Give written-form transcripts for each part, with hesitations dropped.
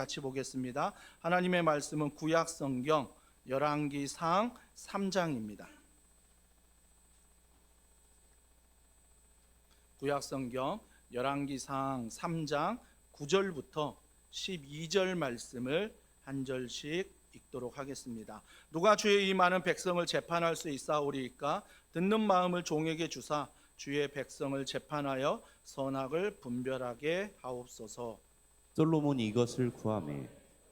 같이 보겠습니다. 하나님의 말씀은 구약 성경 열왕기상 3장입니다. 구약 성경 열왕기상 3장 9절부터 12절 말씀을 한 절씩 읽도록 하겠습니다. 누가 주의 이 많은 백성을 재판할 수 있사오리이까? 듣는 마음을 종에게 주사 주의 백성을 재판하여 선악을 분별하게 하옵소서. 솔로몬이 이것을 구하매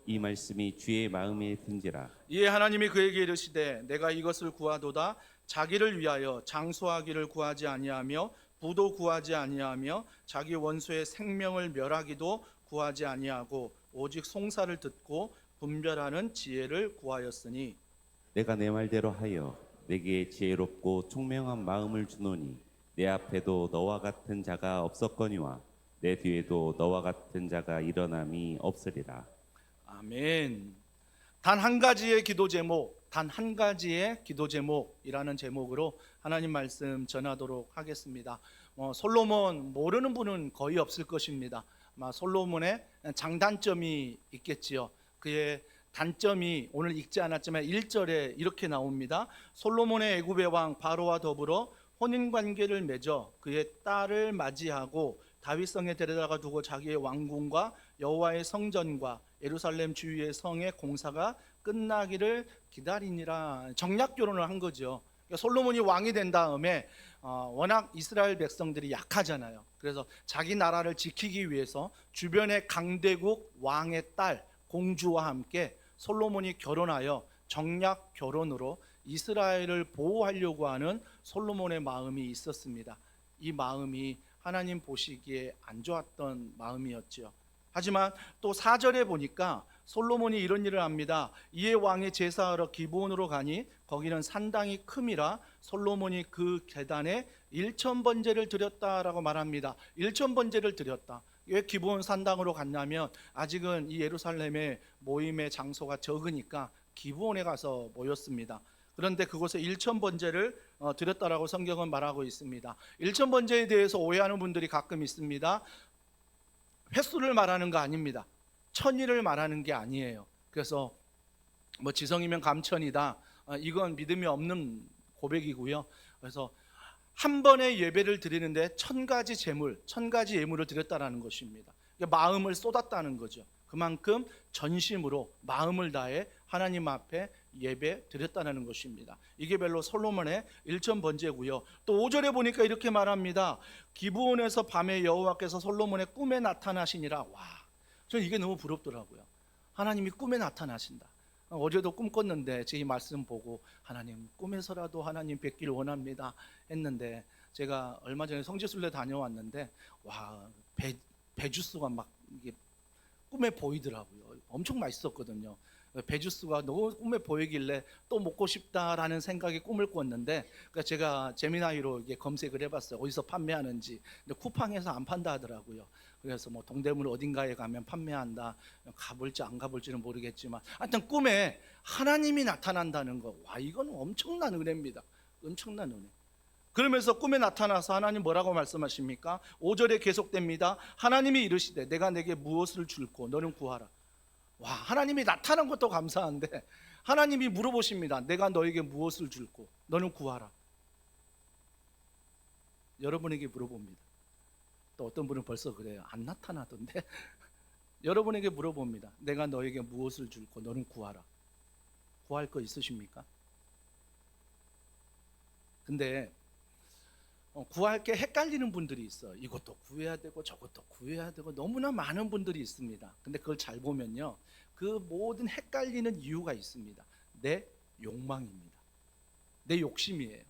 이 말씀이 주의 마음에 든지라. 이에 하나님이 그에게 이르시되 내가 이것을 구하도다. 자기를 위하여 장수하기를 구하지 아니하며 부도 구하지 아니하며 자기 원수의 생명을 멸하기도 구하지 아니하고 오직 송사를 듣고 분별하는 지혜를 구하였으니 내가 내 말대로 하여 내게 지혜롭고 총명한 마음을 주노니 내 앞에도 너와 같은 자가 없었거니와 내 뒤에도 너와 같은 자가 일어남이 없으리라. 아멘. 단 한 가지의 기도 제목, 단 한 가지의 기도 제목이라는 제목으로 하나님 말씀 전하도록 하겠습니다. 솔로몬 모르는 분은 거의 없을 것입니다. 솔로몬의 장단점이 있겠지요. 그의 단점이 오늘 읽지 않았지만 1절에 이렇게 나옵니다. 솔로몬의 애굽의 왕 바로와 더불어 혼인관계를 맺어 그의 딸을 맞이하고 다윗성에 데려다가 두고 자기의 왕궁과 여호와의 성전과 예루살렘 주위의 성의 공사가 끝나기를 기다리니라. 정략 결혼을 한 거죠. 솔로몬이 왕이 된 다음에 워낙 이스라엘 백성들이 약하잖아요. 그래서 자기 나라를 지키기 위해서 주변의 강대국 왕의 딸 공주와 함께 솔로몬이 결혼하여 정략 결혼으로 이스라엘을 보호하려고 하는 솔로몬의 마음이 있었습니다. 이 마음이 하나님 보시기에 안 좋았던 마음이었죠. 하지만 또 4절에 보니까 솔로몬이 이런 일을 합니다. 이에 왕이 제사하러 기브온으로 가니 거기는 산당이 큼이라 솔로몬이 그 계단에 1000번제를 드렸다라고 말합니다. 1000번제를 드렸다. 왜 기브온 산당으로 갔냐면 아직은 이 예루살렘의 모임의 장소가 적으니까 기브온에 가서 모였습니다. 그런데 그곳에 1000번제를 드렸다라고 성경은 말하고 있습니다. 1000번제에 대해서 오해하는 분들이 가끔 있습니다. 횟수를 말하는 거 아닙니다. 천일을 말하는 게 아니에요. 그래서 지성이면 감천이다. 이건 믿음이 없는 고백이고요. 그래서 한 번의 예배를 드리는데 1000가지 제물, 1000가지 예물을 드렸다라는 것입니다. 마음을 쏟았다는 거죠. 그만큼 전심으로 마음을 다해 하나님 앞에 예배 드렸다는 것입니다. 이게 별로 솔로몬의 1000번제고요. 또 5절에 보니까 이렇게 말합니다. 기브온에서 밤에 여호와께서 솔로몬의 꿈에 나타나시니라. 와, 저는 이게 너무 부럽더라고요. 하나님이 꿈에 나타나신다. 어제도 꿈 꿨는데 제 이 말씀 보고 하나님 꿈에서라도 하나님 뵙길 원합니다 했는데 제가 얼마 전에 성지순례 다녀왔는데 와, 배주스가 막 이게 꿈에 보이더라고요. 엄청 맛있었거든요. 배주스가 너무 꿈에 보이길래 또 먹고 싶다라는 생각에 꿈을 꿨는데 제가 제미나이로 이게 검색을 해봤어요. 어디서 판매하는지. 근데 쿠팡에서 안 판다 하더라고요. 그래서 동대문 어딘가에 가면 판매한다. 가볼지 안 가볼지는 모르겠지만 하여튼 꿈에 하나님이 나타난다는 거. 와, 이건 엄청난 은혜입니다. 엄청난 은혜. 그러면서 꿈에 나타나서 하나님 뭐라고 말씀하십니까? 5절에 계속됩니다. 하나님이 이르시되 내가 내게 무엇을 줄고 너는 구하라. 와, 하나님이 나타난 것도 감사한데 하나님이 물어보십니다. 내가 너에게 무엇을 줄고 너는 구하라. 여러분에게 물어봅니다. 또 어떤 분은 벌써 그래요. 안 나타나던데 여러분에게 물어봅니다. 내가 너에게 무엇을 줄고 너는 구하라. 구할 거 있으십니까? 근데 구할 게 헷갈리는 분들이 있어요. 이것도 구해야 되고 저것도 구해야 되고 너무나 많은 분들이 있습니다. 근데 그걸 잘 보면요, 그 모든 헷갈리는 이유가 있습니다. 내 욕망입니다. 내 욕심이에요.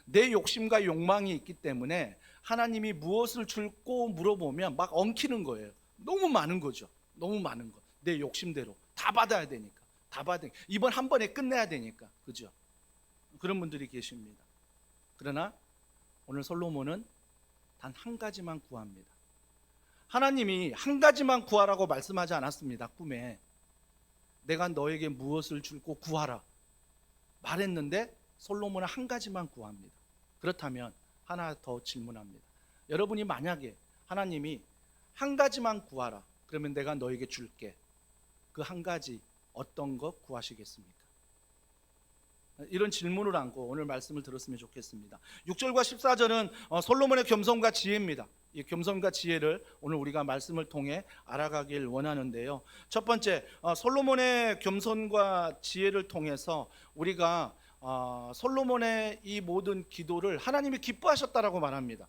내 욕심과 욕망이 있기 때문에 하나님이 무엇을 줄고 물어보면 막 엉키는 거예요. 너무 많은 거죠. 너무 많은 거. 내 욕심대로 다 받아야 되니까. 다 받으니까. 이번 한 번에 끝내야 되니까. 그죠? 그런 분들이 계십니다. 그러나 오늘 솔로몬은 단 한 가지만 구합니다. 하나님이 한 가지만 구하라고 말씀하지 않았습니다. 꿈에 내가 너에게 무엇을 줄고 구하라 말했는데 솔로몬은 한 가지만 구합니다. 그렇다면 하나 더 질문합니다. 여러분이 만약에 하나님이 한 가지만 구하라 그러면 내가 너에게 줄게 그 한 가지 어떤 것 구하시겠습니까? 이런 질문을 안고 오늘 말씀을 들었으면 좋겠습니다. 6절과 14절은 솔로몬의 겸손과 지혜입니다. 이 겸손과 지혜를 오늘 우리가 말씀을 통해 알아가길 원하는데요. 첫 번째, 솔로몬의 겸손과 지혜를 통해서 우리가 솔로몬의 이 모든 기도를 하나님이 기뻐하셨다라고 말합니다.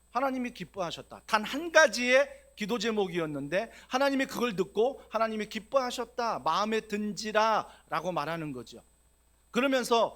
하나님이 기뻐하셨다. 단 한 가지의 기도 제목이었는데 하나님이 그걸 듣고 하나님이 기뻐하셨다, 마음에 든지라 라고 말하는 거죠. 그러면서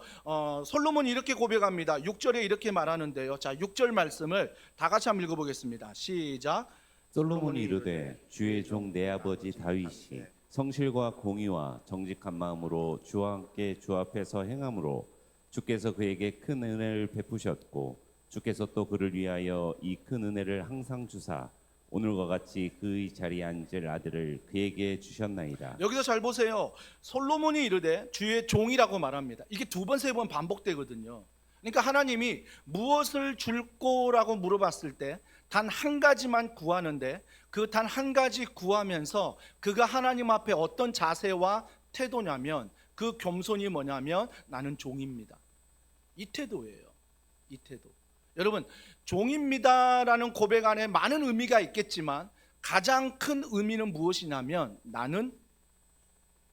솔로몬이 이렇게 고백합니다. 6절에 이렇게 말하는데요. 자, 6절 말씀을 다 같이 한번 읽어보겠습니다. 시작. 솔로몬이 이르되 주의 종 내 아버지 다윗이 성실과 공의와 정직한 마음으로 주와 함께 주 앞에서 행함으로 주께서 그에게 큰 은혜를 베푸셨고 주께서 또 그를 위하여 이 큰 은혜를 항상 주사 오늘과 같이 그의 자리에 앉을 아들을 그에게 주셨나이다. 여기서 잘 보세요. 솔로몬이 이르되 주의 종이라고 말합니다. 이게 두 번, 세 번 반복되거든요. 그러니까 하나님이 무엇을 줄 거라고 물어봤을 때 단 한 가지만 구하는데 그 단 한 가지 구하면서 그가 하나님 앞에 어떤 자세와 태도냐면 그 겸손이 뭐냐면 나는 종입니다. 이 태도예요. 이 태도. 여러분, 종입니다라는 고백 안에 많은 의미가 있겠지만 가장 큰 의미는 무엇이냐면 나는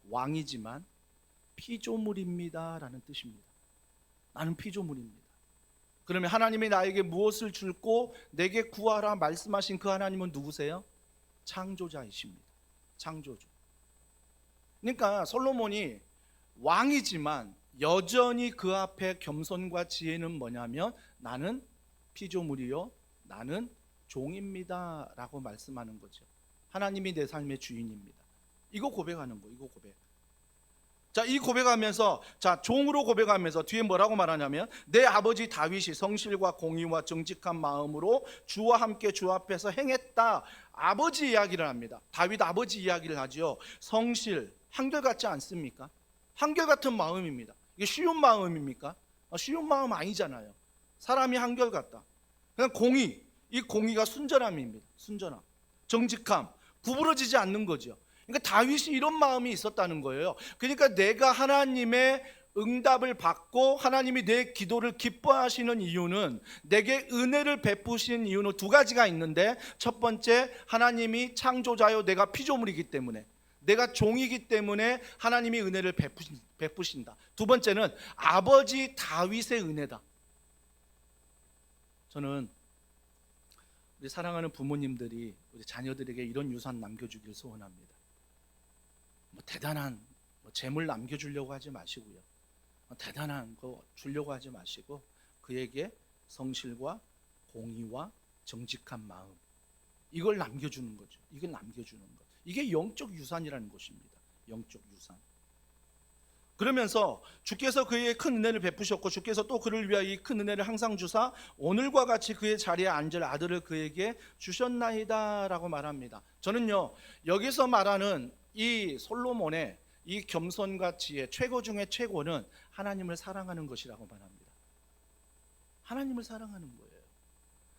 왕이지만 피조물입니다라는 뜻입니다. 나는 피조물입니다. 그러면 하나님이 나에게 무엇을 줄고 내게 구하라 말씀하신 그 하나님은 누구세요? 창조자이십니다. 창조주. 그러니까 솔로몬이 왕이지만 여전히 그 앞에 겸손과 지혜는 뭐냐면 나는 피조물이요 나는 종입니다 라고 말씀하는 거죠. 하나님이 내 삶의 주인입니다. 이거 고백하는 거예요. 이거 고백. 자, 이 고백하면서 종으로 고백하면서 뒤에 뭐라고 말하냐면 내 아버지 다윗이 성실과 공의와 정직한 마음으로 주와 함께 주 앞에서 행했다. 아버지 이야기를 합니다. 다윗 아버지 이야기를 하죠. 성실, 한결같지 않습니까? 한결같은 마음입니다. 이게 쉬운 마음입니까? 쉬운 마음 아니잖아요. 사람이 한결같다. 그냥 공의, 이 공의가 순전함입니다. 순전함, 정직함, 구부러지지 않는 거죠. 그러니까 다윗이 이런 마음이 있었다는 거예요. 그러니까 내가 하나님의 응답을 받고 하나님이 내 기도를 기뻐하시는 이유는 내게 은혜를 베푸신 이유는 두 가지가 있는데 첫 번째, 하나님이 창조자요 내가 피조물이기 때문에 내가 종이기 때문에 하나님이 은혜를 베푸신다. 두 번째는 아버지 다윗의 은혜다. 저는 우리 사랑하는 부모님들이 우리 자녀들에게 이런 유산 남겨주길 소원합니다. 대단한 재물 남겨주려고 하지 마시고요. 대단한 거 주려고 하지 마시고 그에게 성실과 공의와 정직한 마음 이걸 남겨주는 거죠. 이걸 남겨주는 것. 이게 영적 유산이라는 것입니다. 영적 유산. 그러면서 주께서 그에게 큰 은혜를 베푸셨고 주께서 또 그를 위하여 이 큰 은혜를 항상 주사 오늘과 같이 그의 자리에 앉을 아들을 그에게 주셨나이다 라고 말합니다. 저는요 여기서 말하는 이 솔로몬의 이 겸손과 지혜 최고 중에 최고는 하나님을 사랑하는 것이라고 말합니다. 하나님을 사랑하는 거예요.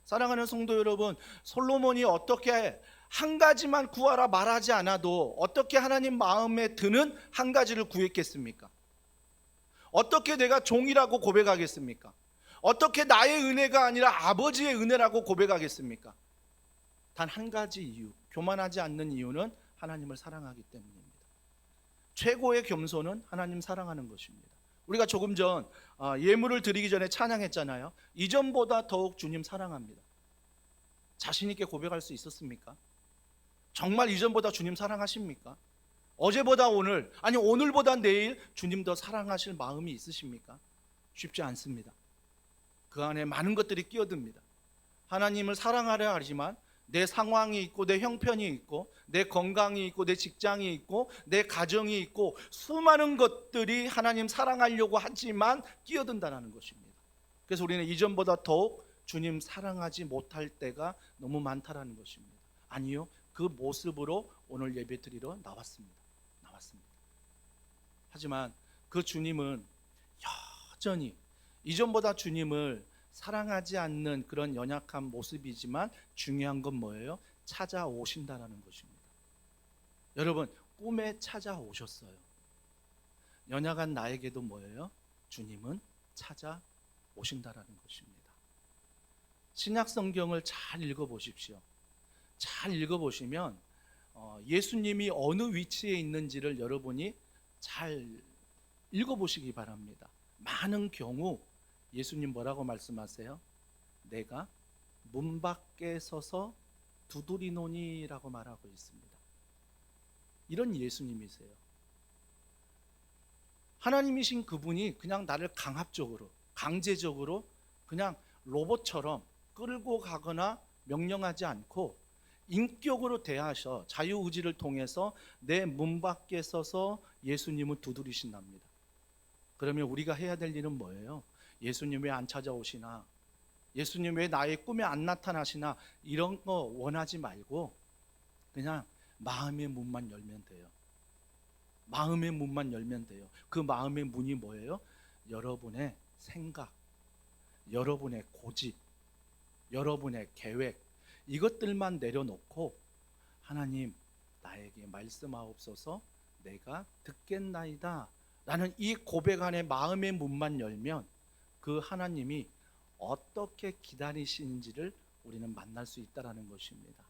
사랑하는 성도 여러분, 솔로몬이 어떻게 한 가지만 구하라 말하지 않아도 어떻게 하나님 마음에 드는 한 가지를 구했겠습니까? 어떻게 내가 종이라고 고백하겠습니까? 어떻게 나의 은혜가 아니라 아버지의 은혜라고 고백하겠습니까? 단 한 가지 이유, 교만하지 않는 이유는 하나님을 사랑하기 때문입니다. 최고의 겸손은 하나님 사랑하는 것입니다. 우리가 조금 전 예물을 드리기 전에 찬양했잖아요. 이전보다 더욱 주님 사랑합니다. 자신 있게 고백할 수 있었습니까? 정말 이전보다 주님 사랑하십니까? 어제보다 오늘, 아니 오늘보다 내일 주님 더 사랑하실 마음이 있으십니까? 쉽지 않습니다. 그 안에 많은 것들이 끼어듭니다. 하나님을 사랑하려 하지만 내 상황이 있고 내 형편이 있고 내 건강이 있고 내 직장이 있고 내 가정이 있고 수많은 것들이 하나님 사랑하려고 하지만 끼어든다는 것입니다. 그래서 우리는 이전보다 더욱 주님 사랑하지 못할 때가 너무 많다라는 것입니다. 아니요, 그 모습으로 오늘 예배 드리러 나왔습니다. 하지만 그 주님은 여전히 이전보다 주님을 사랑하지 않는 그런 연약한 모습이지만 중요한 건 뭐예요? 찾아오신다라는 것입니다. 여러분, 꿈에 찾아오셨어요. 연약한 나에게도 뭐예요? 주님은 찾아오신다라는 것입니다. 신약 성경을 잘 읽어보십시오. 잘 읽어보시면 예수님이 어느 위치에 있는지를 여러분이 잘 읽어보시기 바랍니다. 많은 경우 예수님 뭐라고 말씀하세요? 내가 문 밖에 서서 두드리노니라고 말하고 있습니다. 이런 예수님이세요. 하나님이신 그분이 그냥 나를 강압적으로, 강제적으로 그냥 로봇처럼 끌고 가거나 명령하지 않고 인격으로 대하셔 자유의지를 통해서 내 문 밖에 서서 예수님을 두드리신답니다. 그러면 우리가 해야 될 일은 뭐예요? 예수님 왜 안 찾아오시나? 예수님 왜 나의 꿈에 안 나타나시나? 이런 거 원하지 말고 그냥 마음의 문만 열면 돼요. 마음의 문만 열면 돼요. 그 마음의 문이 뭐예요? 여러분의 생각, 여러분의 고집, 여러분의 계획, 이것들만 내려놓고 하나님 나에게 말씀하옵소서 내가 듣겠나이다 라는 이 고백 안에 마음의 문만 열면 그 하나님이 어떻게 기다리시는지를 우리는 만날 수 있다는 것입니다.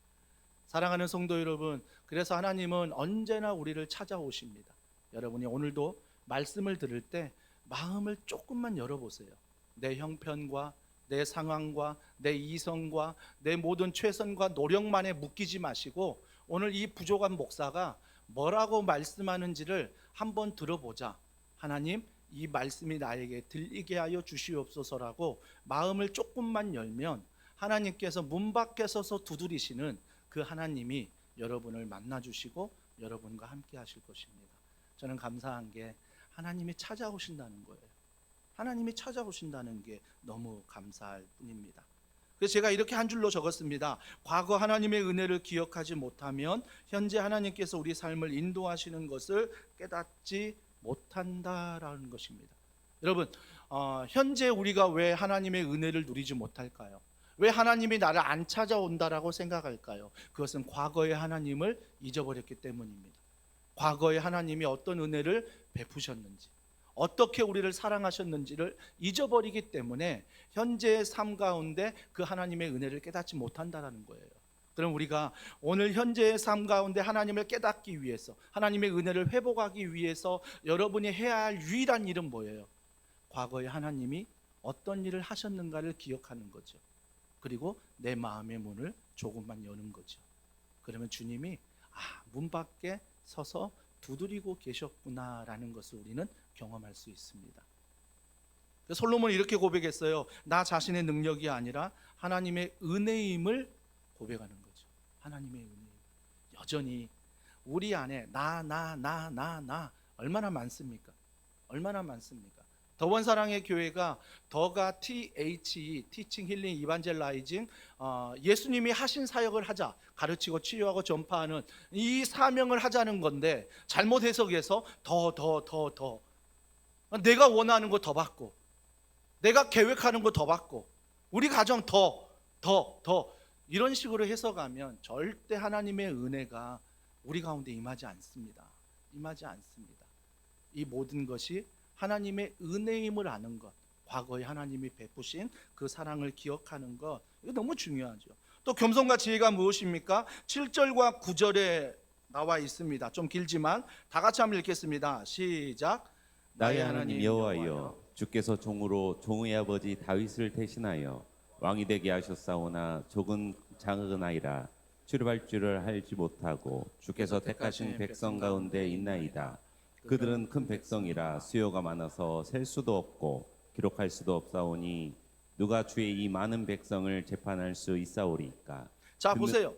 사랑하는 성도 여러분, 그래서 하나님은 언제나 우리를 찾아오십니다. 여러분이 오늘도 말씀을 들을 때 마음을 조금만 열어보세요. 내 형편과 내 상황과 내 이성과 내 모든 최선과 노력만에 묶이지 마시고 오늘 이 부족한 목사가 뭐라고 말씀하는지를 한번 들어보자. 하나님, 이 말씀이 나에게 들리게 하여 주시옵소서라고 마음을 조금만 열면 하나님께서 문 밖에 서서 두드리시는 그 하나님이 여러분을 만나주시고 여러분과 함께 하실 것입니다. 저는 감사한 게 하나님이 찾아오신다는 거예요. 하나님이 찾아오신다는 게 너무 감사할 뿐입니다. 그래서 제가 이렇게 한 줄로 적었습니다. 과거 하나님의 은혜를 기억하지 못하면 현재 하나님께서 우리 삶을 인도하시는 것을 깨닫지 못한다라는 것입니다. 여러분, 현재 우리가 왜 하나님의 은혜를 누리지 못할까요? 왜 하나님이 나를 안 찾아온다라고 생각할까요? 그것은 과거의 하나님을 잊어버렸기 때문입니다. 과거의 하나님이 어떤 은혜를 베푸셨는지, 어떻게 우리를 사랑하셨는지를 잊어버리기 때문에 현재의 삶 가운데 그 하나님의 은혜를 깨닫지 못한다는 거예요. 그럼 우리가 오늘 현재의 삶 가운데 하나님을 깨닫기 위해서, 하나님의 은혜를 회복하기 위해서 여러분이 해야 할 유일한 일은 뭐예요? 과거의 하나님이 어떤 일을 하셨는가를 기억하는 거죠. 그리고 내 마음의 문을 조금만 여는 거죠. 그러면 주님이 문 밖에 서서 두드리고 계셨구나라는 것을 우리는 경험할 수 있습니다. 솔로몬이 이렇게 고백했어요. 나 자신의 능력이 아니라 하나님의 은혜임을 고백하는 거죠. 하나님의 은혜. 여전히 우리 안에 나 얼마나 많습니까? 얼마나 많습니까? 더원사랑의 교회가 더가 THE 티칭 힐링 이반젤라이징 예수님이 하신 사역을 하자, 가르치고 치유하고 전파하는 이 사명을 하자는 건데 잘못 해석해서 더 내가 원하는 거 더 받고 내가 계획하는 거 더 받고 우리 가정 더 이런 식으로 해석하면 절대 하나님의 은혜가 우리 가운데 임하지 않습니다. 임하지 않습니다. 이 모든 것이 하나님의 은혜임을 아는 것, 과거에 하나님이 베푸신 그 사랑을 기억하는 것, 이거 너무 중요하죠. 또 겸손과 지혜가 무엇입니까? 7절과 9절에 나와 있습니다. 좀 길지만 다 같이 한번 읽겠습니다. 시작. 나의 하나님 여호와여, 주께서 종으로 종의 아버지 다윗을 대신하여 왕이 되게 하셨사오나 적은 작은 아이라 출입할 줄을 알지 못하고 주께서 택하신 백성 가운데 있나이다. 그들은 큰 백성이라 수요가 많아서 셀 수도 없고 기록할 수도 없사오니 누가 주의 이 많은 백성을 재판할 수 있사오리까? 자, 보세요.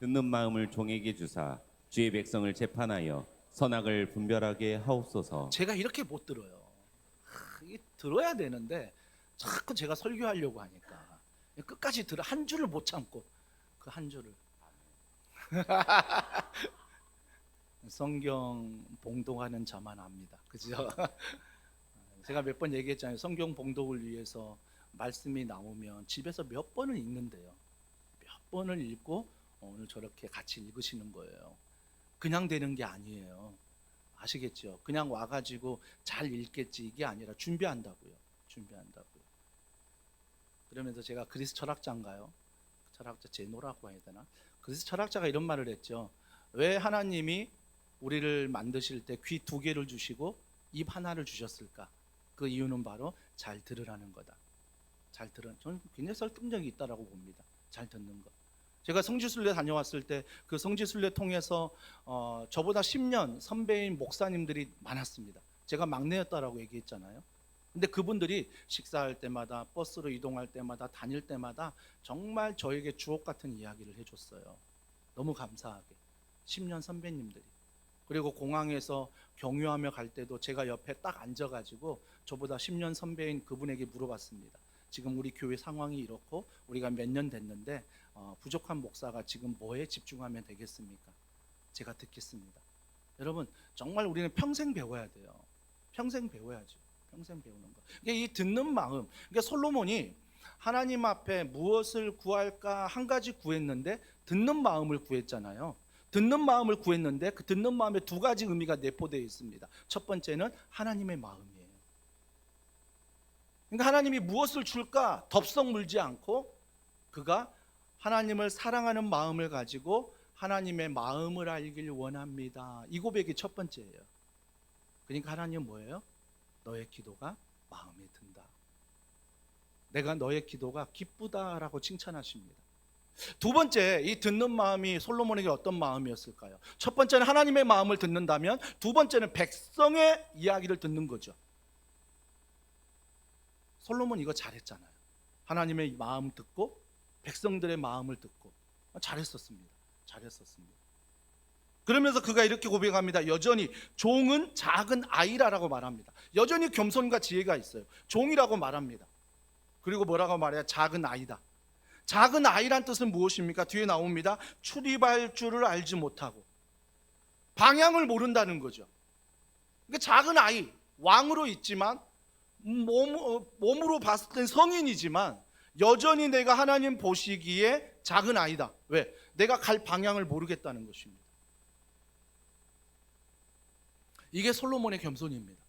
듣는 마음을 종에게 주사 주의 백성을 재판하여 선악을 분별하게 하옵소서. 제가 이렇게 못 들어요. 이게 들어야 되는데 자꾸 제가 설교하려고 하니까 끝까지 들어 한 줄을 못 참고 그 한 줄을 성경 봉독하는 저만 압니다. 그죠? 제가 몇 번 얘기했잖아요. 성경 봉독을 위해서 말씀이 나오면 집에서 몇 번을 읽는데요. 몇 번을 읽고 오늘 저렇게 같이 읽으시는 거예요. 그냥 되는 게 아니에요. 아시겠죠? 그냥 와가지고 잘 읽겠지 이게 아니라 준비한다고요. 그러면서 제가 그리스 철학자인가요? 철학자 제노라고 해야 되나? 그리스 철학자가 이런 말을 했죠. 왜 하나님이 우리를 만드실 때 귀 2개를 주시고 입 하나를 주셨을까? 그 이유는 바로 잘 들으라는 거다. 잘 들은, 저는 굉장히 설득력이 있다라고 봅니다. 잘 듣는 것. 제가 성지순례 다녀왔을 때 그 성지순례 통해서 저보다 10년 선배인 목사님들이 많았습니다. 제가 막내였다라고 얘기했잖아요. 근데 그분들이 식사할 때마다 버스로 이동할 때마다 다닐 때마다 정말 저에게 주옥 같은 이야기를 해줬어요. 너무 감사하게. 10년 선배님들이. 그리고 공항에서 경유하며 갈 때도 제가 옆에 딱 앉아가지고 저보다 10년 선배인 그분에게 물어봤습니다. 지금 우리 교회 상황이 이렇고 우리가 몇 년 됐는데 부족한 목사가 지금 뭐에 집중하면 되겠습니까? 제가 듣겠습니다. 여러분 정말 우리는 평생 배워야 돼요. 평생 배워야죠. 평생 배우는 거. 이 듣는 마음. 그러니까 솔로몬이 하나님 앞에 무엇을 구할까 한 가지 구했는데 듣는 마음을 구했잖아요. 듣는 마음을 구했는데 그 듣는 마음에 2가지 의미가 내포되어 있습니다. 첫 번째는 하나님의 마음이에요. 그러니까 하나님이 무엇을 줄까 덥석 물지 않고 그가 하나님을 사랑하는 마음을 가지고 하나님의 마음을 알길 원합니다. 이 고백이 첫 번째예요. 그러니까 하나님은 뭐예요? 너의 기도가 마음에 든다. 내가 너의 기도가 기쁘다라고 칭찬하십니다. 2번째, 이 듣는 마음이 솔로몬에게 어떤 마음이었을까요? 첫 번째는 하나님의 마음을 듣는다면 2번째는 백성의 이야기를 듣는 거죠. 솔로몬 이거 잘했잖아요. 하나님의 마음 듣고 백성들의 마음을 듣고 잘했었습니다. 그러면서 그가 이렇게 고백합니다. 여전히 종은 작은 아이라고 말합니다. 여전히 겸손과 지혜가 있어요. 종이라고 말합니다. 그리고 뭐라고 말해요? 작은 아이다. 작은 아이란 뜻은 무엇입니까? 뒤에 나옵니다. 출입할 줄을 알지 못하고 방향을 모른다는 거죠. 그러니까 작은 아이, 왕으로 있지만 몸으로 봤을 땐 성인이지만 여전히 내가 하나님 보시기에 작은 아이다. 왜? 내가 갈 방향을 모르겠다는 것입니다. 이게 솔로몬의 겸손입니다.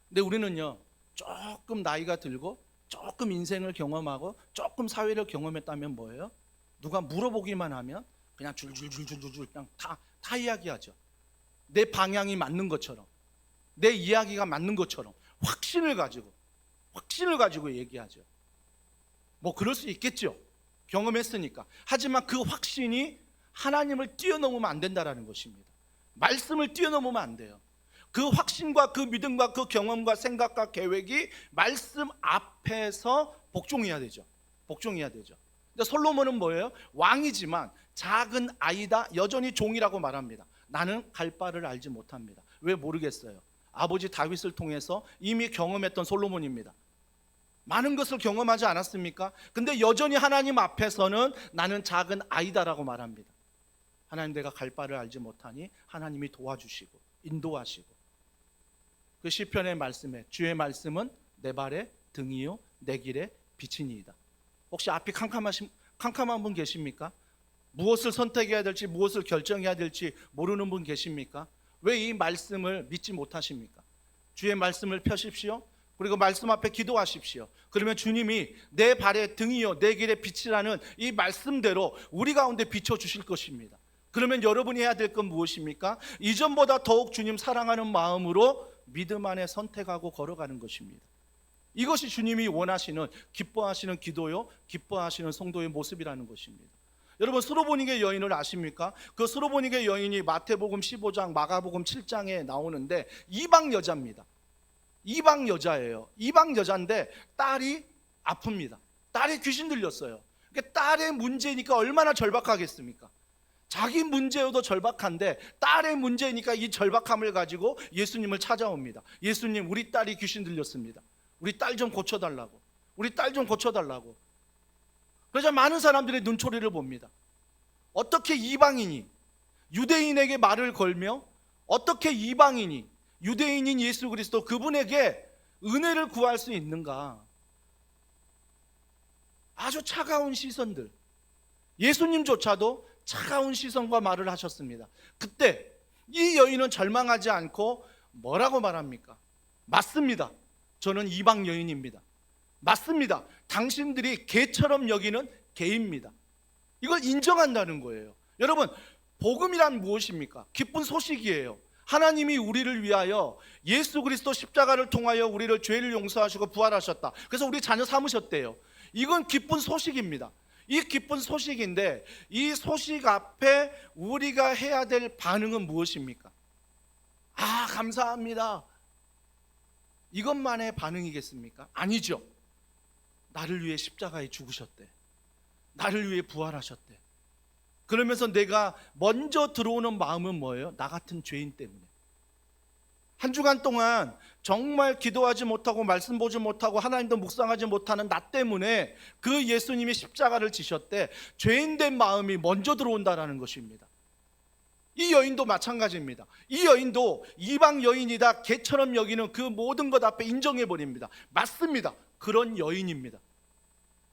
근데 우리는요, 조금 나이가 들고 조금 인생을 경험하고 조금 사회를 경험했다면 뭐예요? 누가 물어보기만 하면 그냥 줄줄줄줄줄 그냥 다 이야기하죠. 내 방향이 맞는 것처럼, 내 이야기가 맞는 것처럼 확신을 가지고 얘기하죠. 뭐 그럴 수 있겠죠. 경험했으니까. 하지만 그 확신이 하나님을 뛰어넘으면 안 된다라는 것입니다. 말씀을 뛰어넘으면 안 돼요. 그 확신과 그 믿음과 그 경험과 생각과 계획이 말씀 앞에서 복종해야 되죠. 근데 솔로몬은 뭐예요? 왕이지만 작은 아이다, 여전히 종이라고 말합니다. 나는 갈 바를 알지 못합니다. 왜 모르겠어요? 아버지 다윗을 통해서 이미 경험했던 솔로몬입니다. 많은 것을 경험하지 않았습니까? 근데 여전히 하나님 앞에서는 나는 작은 아이다라고 말합니다. 하나님, 내가 갈 바를 알지 못하니 하나님이 도와주시고 인도하시고, 그 시편의 말씀에 주의 말씀은 내 발의 등이요 내 길의 빛이니이다. 혹시 앞이 캄캄한 분 계십니까? 무엇을 선택해야 될지, 무엇을 결정해야 될지 모르는 분 계십니까? 왜 이 말씀을 믿지 못하십니까? 주의 말씀을 펴십시오. 그리고 말씀 앞에 기도하십시오. 그러면 주님이 내 발의 등이요 내 길의 빛이라는 이 말씀대로 우리 가운데 비춰주실 것입니다. 그러면 여러분이 해야 될 건 무엇입니까? 이전보다 더욱 주님 사랑하는 마음으로 믿음 안에 선택하고 걸어가는 것입니다. 이것이 주님이 원하시는, 기뻐하시는 기도요, 기뻐하시는 성도의 모습이라는 것입니다. 여러분, 스로보닉의 여인을 아십니까? 그 스로보닉의 여인이 마태복음 15장, 마가복음 7장에 나오는데 이방 여자입니다. 이방 여자예요. 이방 여자인데 딸이 아픕니다. 딸이 귀신 들렸어요. 그러니까 딸의 문제니까 얼마나 절박하겠습니까? 자기 문제여도 절박한데 딸의 문제니까 이 절박함을 가지고 예수님을 찾아옵니다. 예수님, 우리 딸이 귀신 들렸습니다. 우리 딸 좀 고쳐달라고. 그러자 많은 사람들의 눈초리를 봅니다. 어떻게 이방인이 유대인에게 말을 걸며, 어떻게 이방인이 유대인인 예수 그리스도 그분에게 은혜를 구할 수 있는가? 아주 차가운 시선들. 예수님조차도 차가운 시선과 말을 하셨습니다. 그때 이 여인은 절망하지 않고 뭐라고 말합니까? 맞습니다. 저는 이방 여인입니다. 맞습니다. 당신들이 개처럼 여기는 개입니다. 이걸 인정한다는 거예요. 여러분, 복음이란 무엇입니까? 기쁜 소식이에요. 하나님이 우리를 위하여 예수 그리스도 십자가를 통하여 우리를 죄를 용서하시고 부활하셨다. 그래서 우리 자녀 삼으셨대요. 이건 기쁜 소식입니다. 이 기쁜 소식인데 이 소식 앞에 우리가 해야 될 반응은 무엇입니까? 아, 감사합니다. 이것만의 반응이겠습니까? 아니죠. 나를 위해 십자가에 죽으셨대. 나를 위해 부활하셨대. 그러면서 내가 먼저 들어오는 마음은 뭐예요? 나 같은 죄인 때문에. 한 주간 동안 정말 기도하지 못하고 말씀 보지 못하고 하나님도 묵상하지 못하는 나 때문에 그 예수님이 십자가를 지셨대. 죄인된 마음이 먼저 들어온다라는 것입니다. 이 여인도 마찬가지입니다. 이 여인도 이방 여인이다 개처럼 여기는 그 모든 것 앞에 인정해버립니다. 맞습니다. 그런 여인입니다.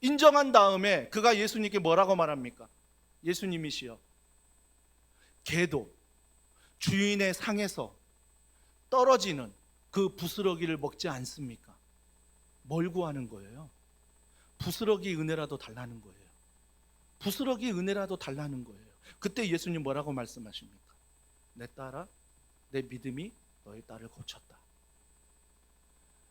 인정한 다음에 그가 예수님께 뭐라고 말합니까? 예수님이시여, 개도 주인의 상에서 떨어지는 그 부스러기를 먹지 않습니까? 뭘 구하는 거예요? 부스러기 은혜라도 달라는 거예요. 부스러기 은혜라도 달라는 거예요. 그때 예수님 뭐라고 말씀하십니까? 내 딸아, 내 믿음이 너의 딸을 고쳤다.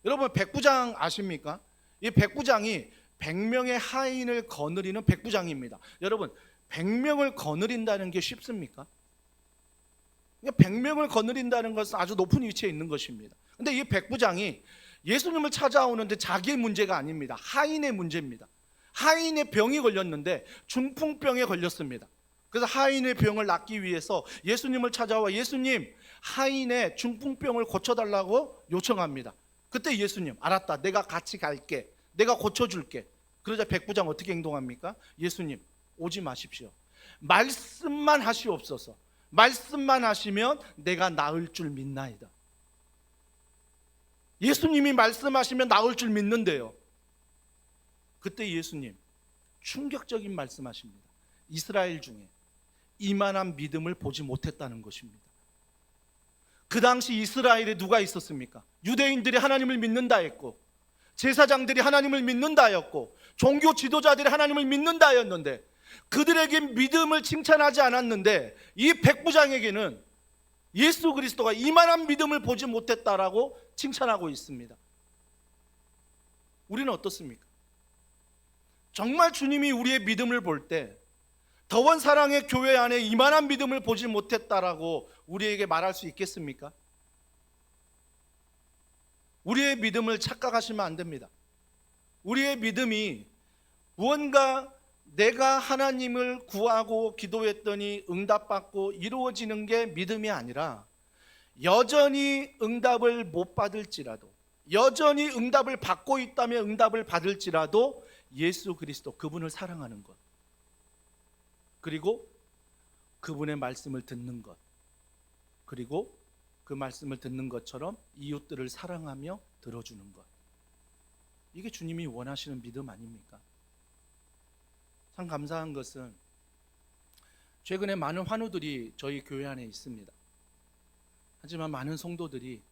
여러분, 백부장 아십니까? 이 백부장이 100명의 하인을 거느리는 백부장입니다. 여러분, 100명을 거느린다는 게 쉽습니까? 100명을 거느린다는 것은 아주 높은 위치에 있는 것입니다. 근데 이 백부장이 예수님을 찾아오는데 자기의 문제가 아닙니다. 하인의 문제입니다. 하인의 병이 걸렸는데 중풍병에 걸렸습니다. 그래서 하인의 병을 낫기 위해서 예수님을 찾아와 예수님, 하인의 중풍병을 고쳐달라고 요청합니다. 그때 예수님, 알았다, 내가 같이 갈게, 내가 고쳐줄게. 그러자 백부장 어떻게 행동합니까? 예수님, 오지 마십시오. 말씀만 하시옵소서. 말씀만 하시면 내가 나을 줄 믿나이다. 예수님이 말씀하시면 나을 줄 믿는데요. 그때 예수님 충격적인 말씀하십니다. 이스라엘 중에 이만한 믿음을 보지 못했다는 것입니다. 그 당시 이스라엘에 누가 있었습니까? 유대인들이 하나님을 믿는다 했고, 제사장들이 하나님을 믿는다 했고, 종교 지도자들이 하나님을 믿는다였는데 그들에게 믿음을 칭찬하지 않았는데 이 백부장에게는 예수 그리스도가 이만한 믿음을 보지 못했다라고 칭찬하고 있습니다. 우리는 어떻습니까? 정말 주님이 우리의 믿음을 볼 때 더원 사랑의 교회 안에 이만한 믿음을 보지 못했다라고 우리에게 말할 수 있겠습니까? 우리의 믿음을 착각하시면 안 됩니다. 우리의 믿음이 무언가 내가 하나님을 구하고 기도했더니 응답받고 이루어지는 게 믿음이 아니라 여전히 응답을 못 받을지라도, 여전히 응답을 받고 있다면 응답을 받을지라도 예수 그리스도 그분을 사랑하는 것, 그리고 그분의 말씀을 듣는 것, 그리고 그 말씀을 듣는 것처럼 이웃들을 사랑하며 들어주는 것, 이게 주님이 원하시는 믿음 아닙니까? 참 감사한 것은 최근에 많은 환우들이 저희 교회 안에 있습니다. 하지만 많은 성도들이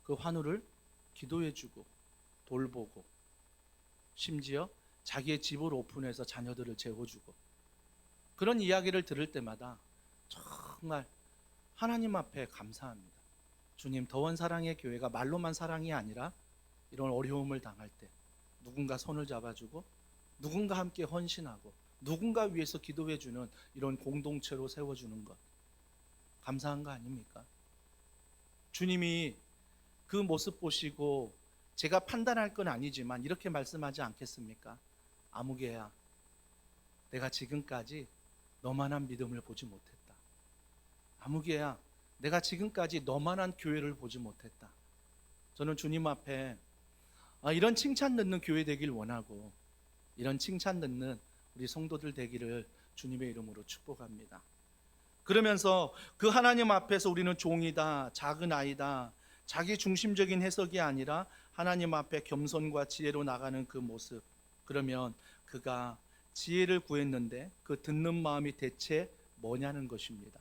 그 환우를 기도해주고 돌보고 심지어 자기의 집을 오픈해서 자녀들을 재워주고, 그런 이야기를 들을 때마다 정말 하나님 앞에 감사합니다. 주님, 더원 사랑의 교회가 말로만 사랑이 아니라 이런 어려움을 당할 때 누군가 손을 잡아주고 누군가 함께 헌신하고 누군가 위해서 기도해주는 이런 공동체로 세워주는 것, 감사한 거 아닙니까? 주님이 그 모습 보시고 제가 판단할 건 아니지만 이렇게 말씀하지 않겠습니까? 아무개야, 내가 지금까지 너만한 믿음을 보지 못했다. 아무개야, 내가 지금까지 너만한 교회를 보지 못했다. 저는 주님 앞에 이런 칭찬 듣는 교회 되길 원하고 이런 칭찬 듣는 우리 성도들 되기를 주님의 이름으로 축복합니다. 그러면서 그 하나님 앞에서 우리는 종이다, 작은 아이다, 자기 중심적인 해석이 아니라 하나님 앞에 겸손과 지혜로 나가는 그 모습, 그러면 그가 지혜를 구했는데 그 듣는 마음이 대체 뭐냐는 것입니다.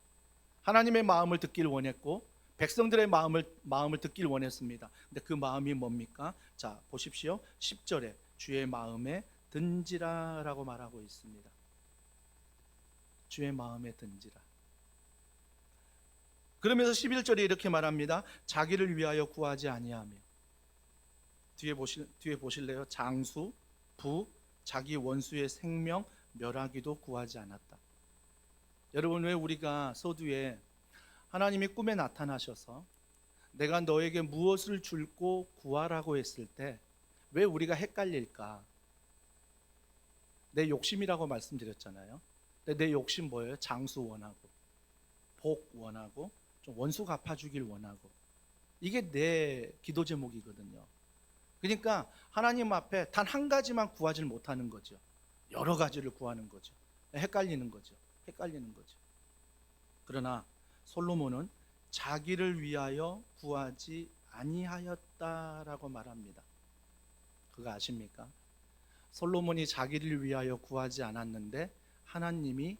하나님의 마음을 듣길 원했고 백성들의 마음을 듣길 원했습니다. 근데 그 마음이 뭡니까? 자, 보십시오. 10절에 주의 마음에 든지라라고 말하고 있습니다. 주의 마음에 든지라. 그러면서 11절에 이렇게 말합니다. 자기를 위하여 구하지 아니하며. 뒤에 보실래요? 장수, 부, 자기 원수의 생명, 멸하기도 구하지 않았다. 여러분, 왜 우리가 서두에 하나님이 꿈에 나타나셔서 내가 너에게 무엇을 줄고 구하라고 했을 때 왜 우리가 헷갈릴까? 내 욕심이라고 말씀드렸잖아요. 근데 내 욕심 뭐예요? 장수 원하고, 복 원하고, 좀 원수 갚아주길 원하고. 이게 내 기도 제목이거든요. 그러니까 하나님 앞에 단 한 가지만 구하지 못하는 거죠. 여러 가지를 구하는 거죠. 헷갈리는 거죠. 그러나 솔로몬은 자기를 위하여 구하지 아니하였다라고 말합니다. 그거 아십니까? 솔로몬이 자기를 위하여 구하지 않았는데 하나님이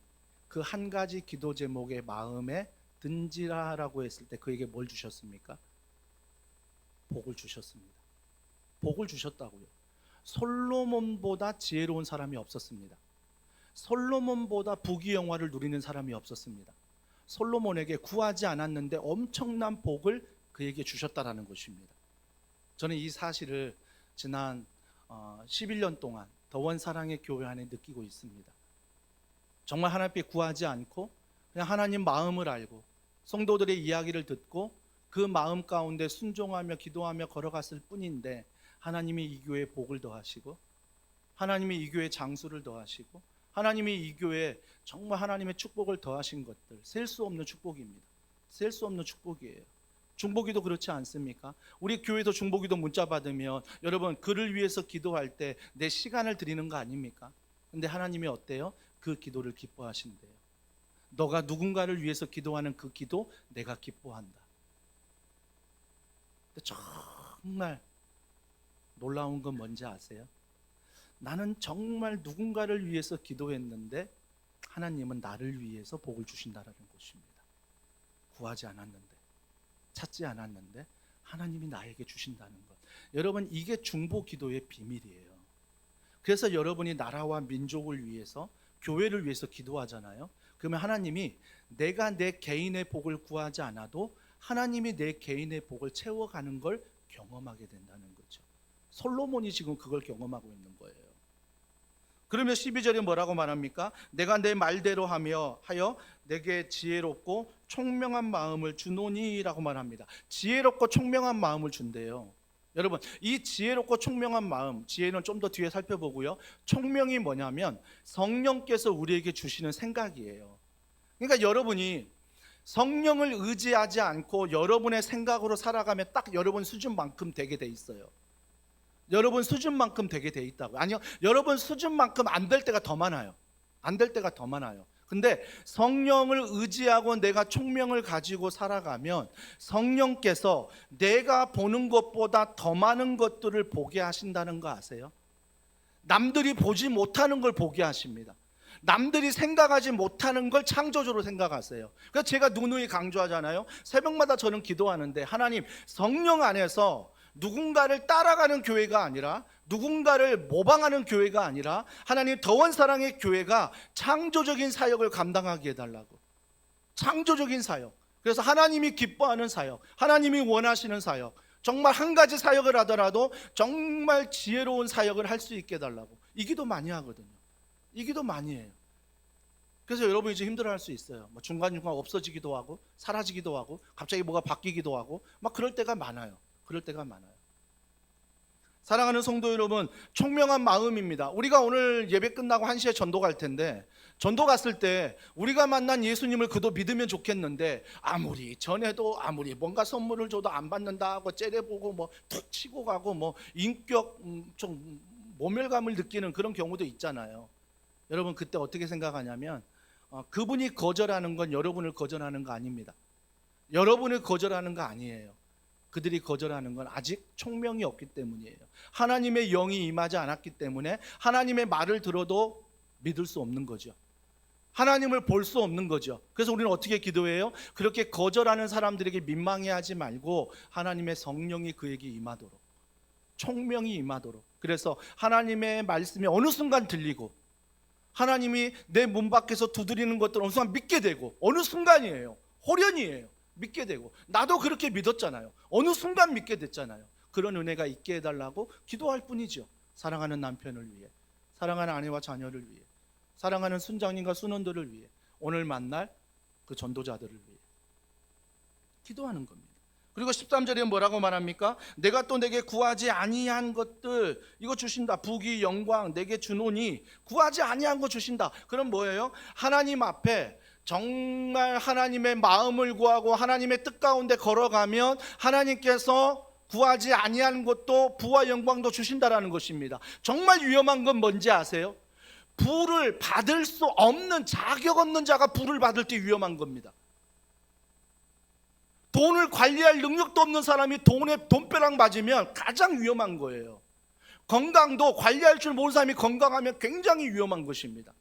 그 한 가지 기도 제목의 마음에 든지라라고 했을 때 그에게 뭘 주셨습니까? 복을 주셨습니다. 복을 주셨다고요. 솔로몬보다 지혜로운 사람이 없었습니다. 솔로몬보다 부귀영화를 누리는 사람이 없었습니다. 솔로몬에게 구하지 않았는데 엄청난 복을 그에게 주셨다라는 것입니다. 저는 이 사실을 지난 11년 동안 더원 사랑의 교회 안에 느끼고 있습니다. 정말 하나님께 구하지 않고 그냥 하나님 마음을 알고 성도들의 이야기를 듣고 그 마음 가운데 순종하며 기도하며 걸어갔을 뿐인데 하나님이 이 교회에 복을 더하시고 하나님이 이 교회에 장수를 더하시고 하나님이 이 교회에 정말 하나님의 축복을 더하신 것들, 셀 수 없는 축복입니다. 셀 수 없는 축복이에요. 중보기도 그렇지 않습니까? 우리 교회도 중보기도 문자 받으면 여러분 그를 위해서 기도할 때 내 시간을 드리는 거 아닙니까? 근데 하나님이 어때요? 그 기도를 기뻐하신대요. 너가 누군가를 위해서 기도하는 그 기도 내가 기뻐한다. 근데 정말 놀라운 건 뭔지 아세요? 나는 정말 누군가를 위해서 기도했는데 하나님은 나를 위해서 복을 주신다는 것입니다. 구하지 않았는데, 찾지 않았는데 하나님이 나에게 주신다는 것. 여러분, 이게 중보 기도의 비밀이에요. 그래서 여러분이 나라와 민족을 위해서, 교회를 위해서 기도하잖아요. 그러면 하나님이 내가 내 개인의 복을 구하지 않아도 하나님이 내 개인의 복을 채워가는 걸 경험하게 된다는 거죠. 솔로몬이 지금 그걸 경험하고 있는 거예요. 그러면 12절에 뭐라고 말합니까? 내가 내 말대로 하여 내게 지혜롭고 총명한 마음을 주노니라고 말합니다. 지혜롭고 총명한 마음을 준대요. 여러분, 이 지혜롭고 총명한 마음, 지혜는 좀 더 뒤에 살펴보고요. 총명이 뭐냐면 성령께서 우리에게 주시는 생각이에요. 그러니까 여러분이 성령을 의지하지 않고 여러분의 생각으로 살아가면 딱 여러분 수준만큼 되게 돼 있어요. 여러분 수준만큼 되게 돼 있다고. 아니요, 여러분 수준만큼 안 될 때가 더 많아요. 안 될 때가 더 많아요. 근데 성령을 의지하고 내가 총명을 가지고 살아가면 성령께서 내가 보는 것보다 더 많은 것들을 보게 하신다는 거 아세요? 남들이 보지 못하는 걸 보게 하십니다. 남들이 생각하지 못하는 걸 창조적으로 생각하세요. 그래서 제가 누누이 강조하잖아요. 새벽마다 저는 기도하는데 하나님, 성령 안에서 누군가를 따라가는 교회가 아니라 누군가를 모방하는 교회가 아니라 하나님 더원 사랑의 교회가 창조적인 사역을 감당하게 해달라고. 창조적인 사역. 그래서 하나님이 기뻐하는 사역, 하나님이 원하시는 사역, 정말 한 가지 사역을 하더라도 정말 지혜로운 사역을 할 수 있게 해달라고. 이 기도 많이 하거든요. 이 기도 많이 해요. 그래서 여러분이 이제 힘들어할 수 있어요. 뭐 중간중간 없어지기도 하고 사라지기도 하고 갑자기 뭐가 바뀌기도 하고 막 그럴 때가 많아요. 사랑하는 성도 여러분, 총명한 마음입니다. 우리가 오늘 예배 끝나고 1시에 전도 갈 텐데 전도 갔을 때 우리가 만난 예수님을 그도 믿으면 좋겠는데 아무리 전에도 아무리 뭔가 선물을 줘도 안 받는다 하고 째려보고 뭐 툭 치고 가고 뭐 인격 좀 모멸감을 느끼는 그런 경우도 있잖아요. 여러분, 그때 어떻게 생각하냐면 그분이 거절하는 건 여러분을 거절하는 거 아닙니다. 여러분을 거절하는 거 아니에요. 그들이 거절하는 건 아직 총명이 없기 때문이에요. 하나님의 영이 임하지 않았기 때문에 하나님의 말을 들어도 믿을 수 없는 거죠. 하나님을 볼 수 없는 거죠. 그래서 우리는 어떻게 기도해요? 그렇게 거절하는 사람들에게 민망해하지 말고 하나님의 성령이 그에게 임하도록, 총명이 임하도록. 그래서 하나님의 말씀이 어느 순간 들리고 하나님이 내 문 밖에서 두드리는 것들을 어느 순간 믿게 되고, 어느 순간이에요. 호련이에요. 믿게 되고. 나도 그렇게 믿었잖아요. 어느 순간 믿게 됐잖아요. 그런 은혜가 있게 해달라고 기도할 뿐이죠. 사랑하는 남편을 위해, 사랑하는 아내와 자녀를 위해, 사랑하는 순장님과 순원들을 위해, 오늘 만날 그 전도자들을 위해 기도하는 겁니다. 그리고 13절에 뭐라고 말합니까? 내가 또 내게 구하지 아니한 것들 이거 주신다. 부귀 영광 내게 주노니 구하지 아니한 거 주신다. 그럼 뭐예요? 하나님 앞에 정말 하나님의 마음을 구하고 하나님의 뜻 가운데 걸어가면 하나님께서 구하지 아니한 것도 부와 영광도 주신다라는 것입니다. 정말 위험한 건 뭔지 아세요? 부를 받을 수 없는, 자격 없는 자가 부를 받을 때 위험한 겁니다. 돈을 관리할 능력도 없는 사람이 돈에 돈벼락 맞으면 가장 위험한 거예요. 건강도 관리할 줄 모르는 사람이 건강하면 굉장히 위험한 것입니다.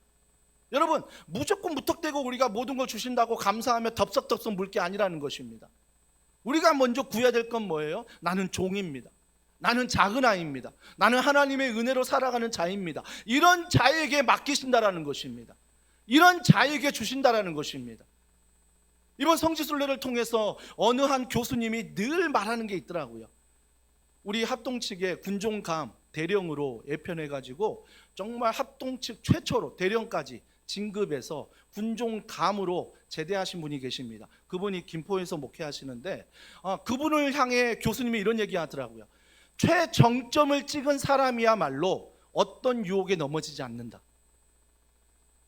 여러분, 무조건 무턱대고 우리가 모든 걸 주신다고 감사하며 덥석덥석 물 게 아니라는 것입니다. 우리가 먼저 구해야 될 건 뭐예요? 나는 종입니다. 나는 작은 아이입니다. 나는 하나님의 은혜로 살아가는 자입니다. 이런 자에게 맡기신다라는 것입니다. 이런 자에게 주신다라는 것입니다. 이번 성지순례를 통해서 어느 한 교수님이 늘 말하는 게 있더라고요. 우리 합동 측에 군종감 대령으로 예편해가지고 정말 합동 측 최초로 대령까지 진급해서 군종감으로 제대하신 분이 계십니다. 그분이 김포에서 목회하시는데 그분을 향해 교수님이 이런 얘기 하더라고요. 최정점을 찍은 사람이야말로 어떤 유혹에 넘어지지 않는다.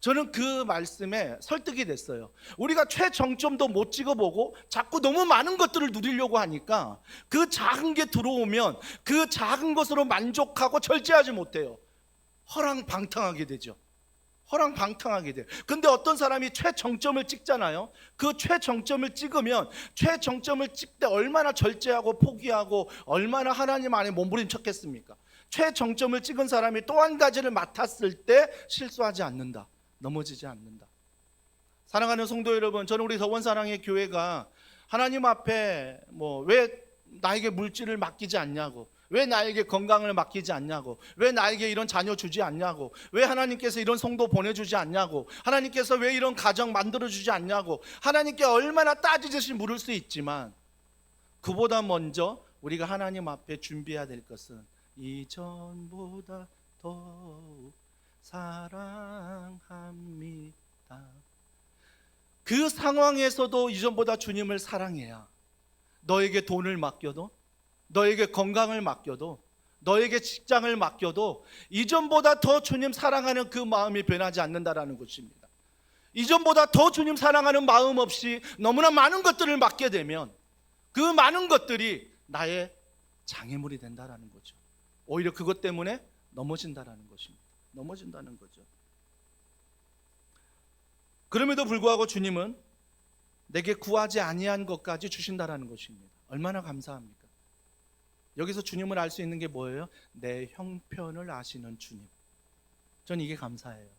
저는 그 말씀에 설득이 됐어요. 우리가 최정점도 못 찍어보고 자꾸 너무 많은 것들을 누리려고 하니까 그 작은 게 들어오면 그 작은 것으로 만족하고 절제하지 못해요. 허랑방탕하게 되죠. 허랑방탕하게 돼요. 근데 어떤 사람이 최정점을 찍잖아요. 그 최정점을 찍으면 최정점을 찍을 때 얼마나 절제하고 포기하고 얼마나 하나님 안에 몸부림쳤겠습니까? 최정점을 찍은 사람이 또 한 가지를 맡았을 때 실수하지 않는다. 넘어지지 않는다. 사랑하는 성도 여러분, 저는 우리 더원사랑의 교회가 하나님 앞에 왜 나에게 물질을 맡기지 않냐고, 왜 나에게 건강을 맡기지 않냐고, 왜 나에게 이런 자녀 주지 않냐고, 왜 하나님께서 이런 성도 보내주지 않냐고, 하나님께서 왜 이런 가정 만들어주지 않냐고, 하나님께 얼마나 따지듯이 물을 수 있지만 그보다 먼저 우리가 하나님 앞에 준비해야 될 것은 이전보다 더욱 사랑합니다. 그 상황에서도 이전보다 주님을 사랑해야 너에게 돈을 맡겨도, 너에게 건강을 맡겨도, 너에게 직장을 맡겨도 이전보다 더 주님 사랑하는 그 마음이 변하지 않는다라는 것입니다. 이전보다 더 주님 사랑하는 마음 없이 너무나 많은 것들을 맡게 되면 그 많은 것들이 나의 장애물이 된다라는 거죠. 오히려 그것 때문에 넘어진다라는 것입니다. 넘어진다는 거죠. 그럼에도 불구하고 주님은 내게 구하지 아니한 것까지 주신다라는 것입니다. 얼마나 감사합니까? 여기서 주님을 알 수 있는 게 뭐예요? 내 형편을 아시는 주님. 저는 이게 감사해요.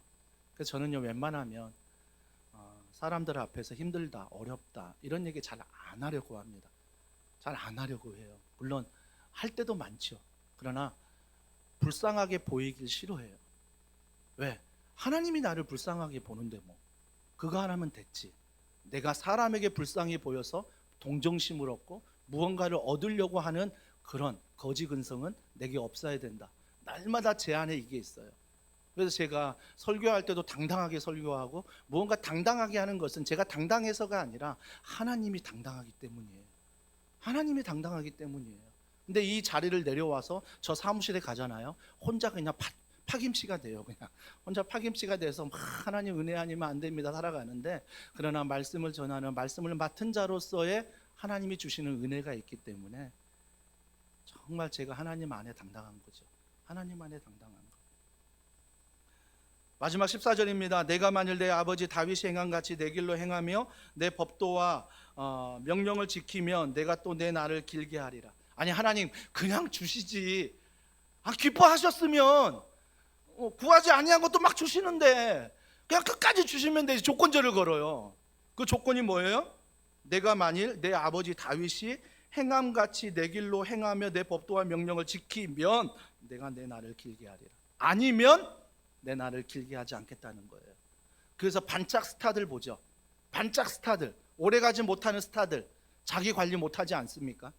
그래서 저는요, 웬만하면 사람들 앞에서 힘들다, 어렵다 이런 얘기 잘 안 하려고 합니다. 잘 안 하려고 해요. 물론 할 때도 많죠. 그러나 불쌍하게 보이길 싫어해요. 왜? 하나님이 나를 불쌍하게 보는데 그거 하나면 됐지. 내가 사람에게 불쌍히 보여서 동정심을 얻고 무언가를 얻으려고 하는 그런 거지 근성은 내게 없어야 된다. 날마다 제 안에 이게 있어요. 그래서 제가 설교할 때도 당당하게 설교하고, 무언가 당당하게 하는 것은 제가 당당해서가 아니라 하나님이 당당하기 때문이에요. 하나님이 당당하기 때문이에요. 근데 이 자리를 내려와서 저 사무실에 가잖아요. 혼자 그냥 파김치가 돼요. 그냥 혼자 파김치가 돼서 막 하나님 은혜 아니면 안 됩니다 살아가는데, 그러나 말씀을 전하는, 말씀을 맡은 자로서의 하나님이 주시는 은혜가 있기 때문에 정말 제가 하나님 안에 당당한 거죠. 하나님 안에 당당한 거. 마지막 14절입니다. 내가 만일 내 아버지 다윗이 행한 같이 내 길로 행하며 내 법도와 명령을 지키면 내가 또 내 날을 길게 하리라. 아니, 하나님 그냥 주시지. 기뻐하셨으면 구하지 아니한 것도 막 주시는데 그냥 끝까지 주시면 되지. 조건절을 걸어요. 그 조건이 뭐예요? 내가 만일 내 아버지 다윗이 행함같이 내 길로 행하며 내 법도와 명령을 지키면 내가 내 날을 길게 하리라. 아니면 내 날을 길게 하지 않겠다는 거예요. 그래서 반짝 스타들 보죠. 반짝 스타들, 오래가지 못하는 스타들, 자기 관리 못하지 않습니까?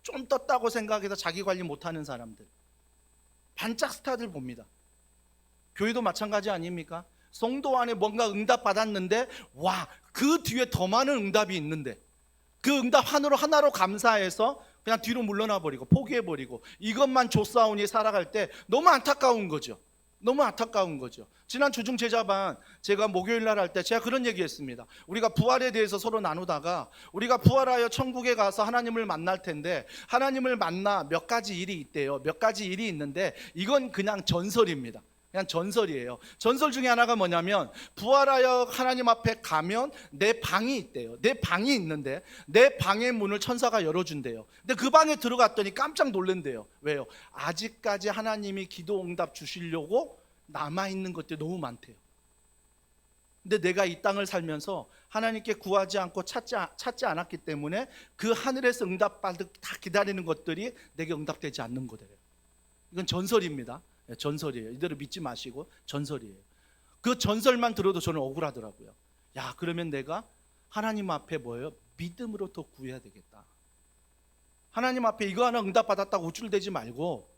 좀 떴다고 생각해서 자기 관리 못하는 사람들, 반짝 스타들 봅니다. 교회도 마찬가지 아닙니까? 성도 안에 뭔가 응답 받았는데 와, 그 뒤에 더 많은 응답이 있는데 그 응답 하나로 감사해서 그냥 뒤로 물러나 버리고 포기해버리고 이것만 조사오니 살아갈 때 너무 안타까운 거죠. 너무 안타까운 거죠. 지난 주중 제자반 제가 목요일 날 할 때 제가 그런 얘기했습니다. 우리가 부활에 대해서 서로 나누다가 우리가 부활하여 천국에 가서 하나님을 만날 텐데 하나님을 만나 몇 가지 일이 있대요. 몇 가지 일이 있는데 이건 그냥 전설입니다. 그냥 전설이에요. 전설 중에 하나가 뭐냐면 부활하여 하나님 앞에 가면 내 방이 있대요. 내 방이 있는데 내 방의 문을 천사가 열어준대요. 근데 그 방에 들어갔더니 깜짝 놀란대요. 왜요? 아직까지 하나님이 기도 응답 주시려고 남아있는 것들이 너무 많대요. 근데 내가 이 땅을 살면서 하나님께 구하지 않고 찾지 않았기 때문에 그 하늘에서 응답받을 다 기다리는 것들이 내게 응답되지 않는 거래요. 이건 전설입니다. 전설이에요. 이대로 믿지 마시고 전설이에요. 그 전설만 들어도 저는 억울하더라고요. 야, 그러면 내가 하나님 앞에 뭐예요? 믿음으로 더 구해야 되겠다. 하나님 앞에 이거 하나 응답받았다고 우쭐대지 말고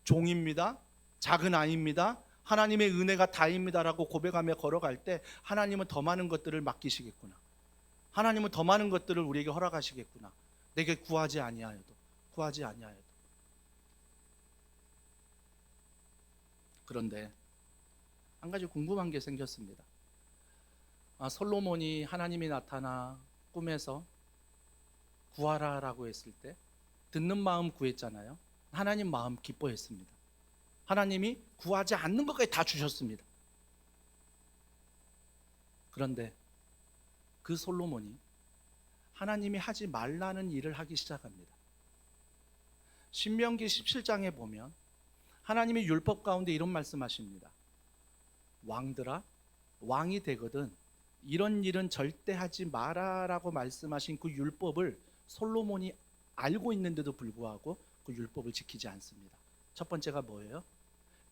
종입니다, 작은 아이입니다, 하나님의 은혜가 다입니다라고 고백하며 걸어갈 때 하나님은 더 많은 것들을 맡기시겠구나. 하나님은 더 많은 것들을 우리에게 허락하시겠구나. 내게 구하지 아니하여도. 그런데 한 가지 궁금한 게 생겼습니다. 솔로몬이 하나님이 나타나 꿈에서 구하라라고 했을 때 듣는 마음 구했잖아요. 하나님 마음 기뻐했습니다. 하나님이 구하지 않는 것까지 다 주셨습니다. 그런데 그 솔로몬이 하나님이 하지 말라는 일을 하기 시작합니다. 신명기 17장에 보면 하나님이 율법 가운데 이런 말씀하십니다. 왕들아, 왕이 되거든 이런 일은 절대 하지 마라라고 말씀하신 그 율법을 솔로몬이 알고 있는데도 불구하고 그 율법을 지키지 않습니다. 첫 번째가 뭐예요?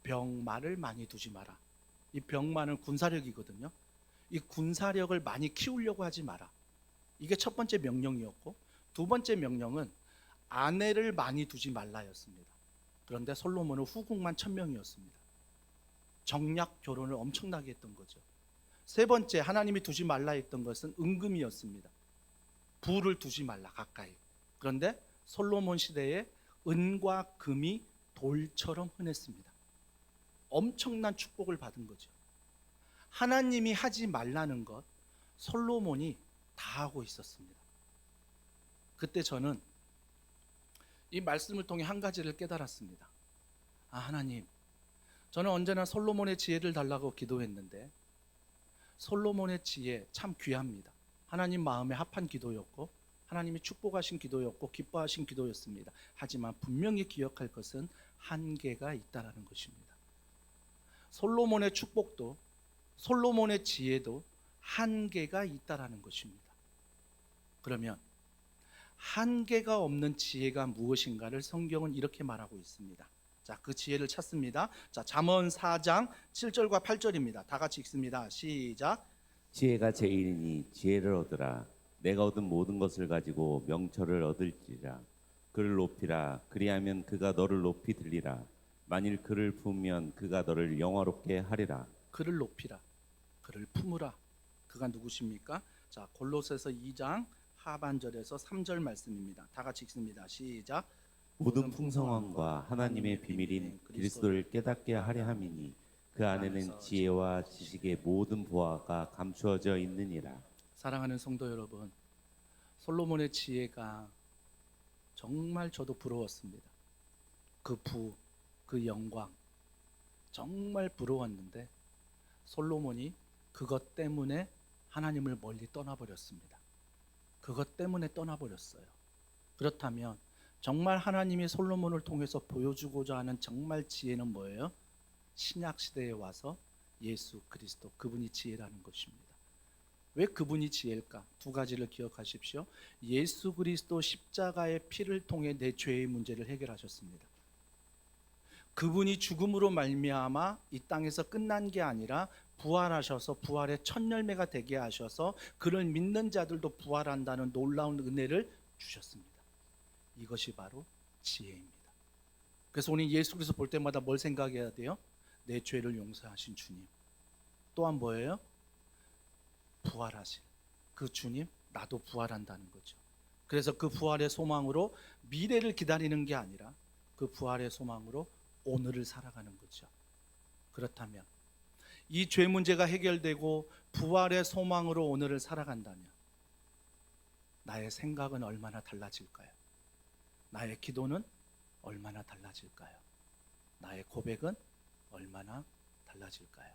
병마를 많이 두지 마라. 이 병마는 군사력이거든요. 이 군사력을 많이 키우려고 하지 마라. 이게 첫 번째 명령이었고, 두 번째 명령은 아내를 많이 두지 말라였습니다. 그런데 솔로몬은 후궁만 1000명이었습니다. 정략 결혼을 엄청나게 했던 거죠. 세 번째 하나님이 두지 말라 했던 것은 은금이었습니다. 부를 두지 말라 가까이. 그런데 솔로몬 시대에 은과 금이 돌처럼 흔했습니다. 엄청난 축복을 받은 거죠. 하나님이 하지 말라는 것 솔로몬이 다 하고 있었습니다. 그때 저는 이 말씀을 통해 한 가지를 깨달았습니다. 하나님, 저는 언제나 솔로몬의 지혜를 달라고 기도했는데 솔로몬의 지혜 참 귀합니다. 하나님 마음에 합한 기도였고 하나님이 축복하신 기도였고 기뻐하신 기도였습니다. 하지만 분명히 기억할 것은 한계가 있다는 것입니다. 솔로몬의 축복도 솔로몬의 지혜도 한계가 있다는 것입니다. 그러면 한계가 없는 지혜가 무엇인가를 성경은 이렇게 말하고 있습니다. 자, 그 지혜를 찾습니다. 자, 잠언 4장 7절과 8절입니다. 다 같이 읽습니다. 시작. 지혜가 제일이니 지혜를 얻으라. 내가 얻은 모든 것을 가지고 명철을 얻을지라. 그를 높이라. 그리하면 그가 너를 높이 들리라. 만일 그를 품으면 그가 너를 영화롭게 하리라. 그를 높이라. 그를 품으라. 그가 누구십니까? 자, 골로새서 2장 하반절에서 3절 말씀입니다. 다 같이 읽습니다. 시작. 모든 풍성함과 하나님의 비밀인 그리스도를 깨닫게 하려 함이니 그 안에는 지혜와 지식의 모든 보화가 감추어져 있느니라. 사랑하는 성도 여러분, 솔로몬의 지혜가 정말 저도 부러웠습니다. 그 부, 그 영광 정말 부러웠는데 솔로몬이 그것 때문에 하나님을 멀리 떠나버렸습니다. 그것 때문에 떠나버렸어요. 그렇다면 정말 하나님이 솔로몬을 통해서 보여주고자 하는 정말 지혜는 뭐예요? 신약 시대에 와서 예수 그리스도, 그분이 지혜라는 것입니다. 왜 그분이 지혜일까? 두 가지를 기억하십시오. 예수 그리스도 십자가의 피를 통해 내 죄의 문제를 해결하셨습니다. 그분이 죽음으로 말미암아 이 땅에서 끝난 게 아니라 부활하셔서 부활의 첫 열매가 되게 하셔서 그를 믿는 자들도 부활한다는 놀라운 은혜를 주셨습니다. 이것이 바로 지혜입니다. 그래서 우리 예수 그리스도 볼 때마다 뭘 생각해야 돼요? 내 죄를 용서하신 주님. 또한 뭐예요? 부활하신 그 주님, 나도 부활한다는 거죠. 그래서 그 부활의 소망으로 미래를 기다리는 게 아니라 그 부활의 소망으로 오늘을 살아가는 거죠. 그렇다면 이 죄 문제가 해결되고 부활의 소망으로 오늘을 살아간다면 나의 생각은 얼마나 달라질까요? 나의 기도는 얼마나 달라질까요? 나의 고백은 얼마나 달라질까요?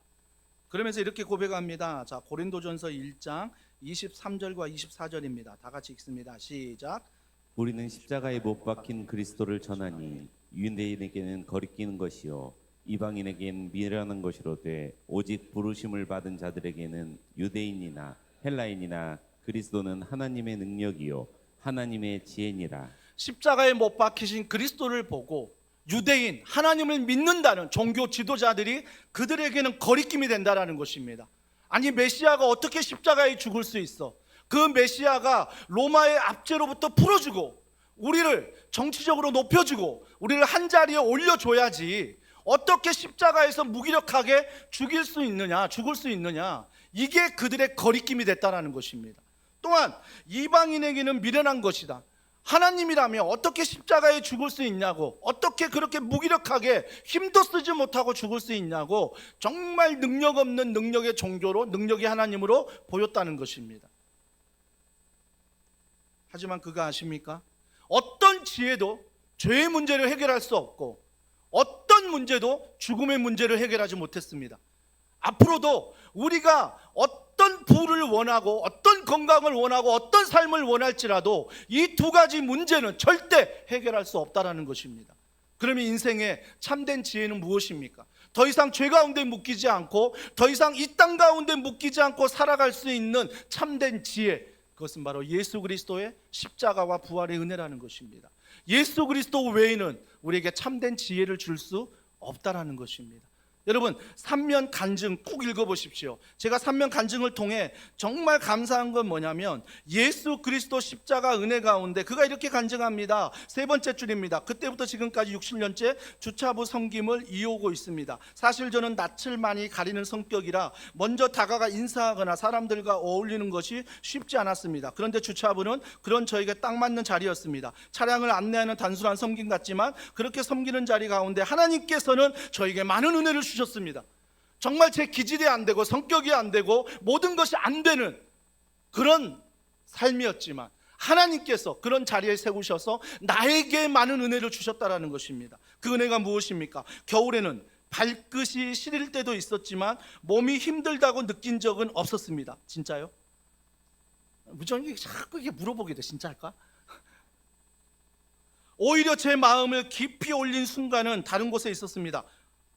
그러면서 이렇게 고백합니다. 자, 고린도전서 1장 23절과 24절입니다. 다 같이 읽습니다. 시작. 우리는 십자가에 못 박힌 그리스도를 전하니 유대인에게는 거리끼는 것이요 이방인에게는 미련한 것이로되 오직 부르심을 받은 자들에게는 유대인이나 헬라인이나 그리스도는 하나님의 능력이요 하나님의 지혜니라. 십자가에 못 박히신 그리스도를 보고 유대인, 하나님을 믿는다는 종교 지도자들이 그들에게는 거리낌이 된다는 것입니다. 아니, 메시아가 어떻게 십자가에 죽을 수 있어? 그 메시아가 로마의 압제로부터 풀어주고 우리를 정치적으로 높여주고 우리를 한 자리에 올려줘야지 어떻게 십자가에서 무기력하게 죽을 수 있느냐, 이게 그들의 거리낌이 됐다는 것입니다. 또한 이방인에게는 미련한 것이다. 하나님이라면 어떻게 십자가에 죽을 수 있냐고, 어떻게 그렇게 무기력하게 힘도 쓰지 못하고 죽을 수 있냐고, 정말 능력 없는 능력의 종교로, 능력의 하나님으로 보였다는 것입니다. 하지만 그가 아십니까? 어떤 지혜도 죄의 문제를 해결할 수 없고 어떤 문제도 죽음의 문제를 해결하지 못했습니다. 앞으로도 우리가 어떤 부를 원하고 어떤 건강을 원하고 어떤 삶을 원할지라도 이 두 가지 문제는 절대 해결할 수 없다는 것입니다. 그러면 인생의 참된 지혜는 무엇입니까? 더 이상 죄 가운데 묶이지 않고 더 이상 이 땅 가운데 묶이지 않고 살아갈 수 있는 참된 지혜, 그것은 바로 예수 그리스도의 십자가와 부활의 은혜라는 것입니다. 예수 그리스도 외에는 우리에게 참된 지혜를 줄 수 없다라는 것입니다. 여러분, 삼면 간증 꼭 읽어보십시오. 제가 삼면 간증을 통해 정말 감사한 건 뭐냐면 예수 그리스도 십자가 은혜 가운데 그가 이렇게 간증합니다. 세 번째 줄입니다. 그때부터 지금까지 60년째 주차부 섬김을 이어오고 있습니다. 사실 저는 낯을 많이 가리는 성격이라 먼저 다가가 인사하거나 사람들과 어울리는 것이 쉽지 않았습니다. 그런데 주차부는 그런 저에게 딱 맞는 자리였습니다. 차량을 안내하는 단순한 섬김 같지만 그렇게 섬기는 자리 가운데 하나님께서는 저에게 많은 은혜를 주셨습니다. 정말 제 기질이 안 되고 성격이 안 되고 모든 것이 안 되는 그런 삶이었지만 하나님께서 그런 자리에 세우셔서 나에게 많은 은혜를 주셨다라는 것입니다. 그 은혜가 무엇입니까? 겨울에는 발끝이 시릴 때도 있었지만 몸이 힘들다고 느낀 적은 없었습니다. 진짜요? 무정이 자꾸 이게 물어보게 돼. 진짜일까? 오히려 제 마음을 깊이 올린 순간은 다른 곳에 있었습니다.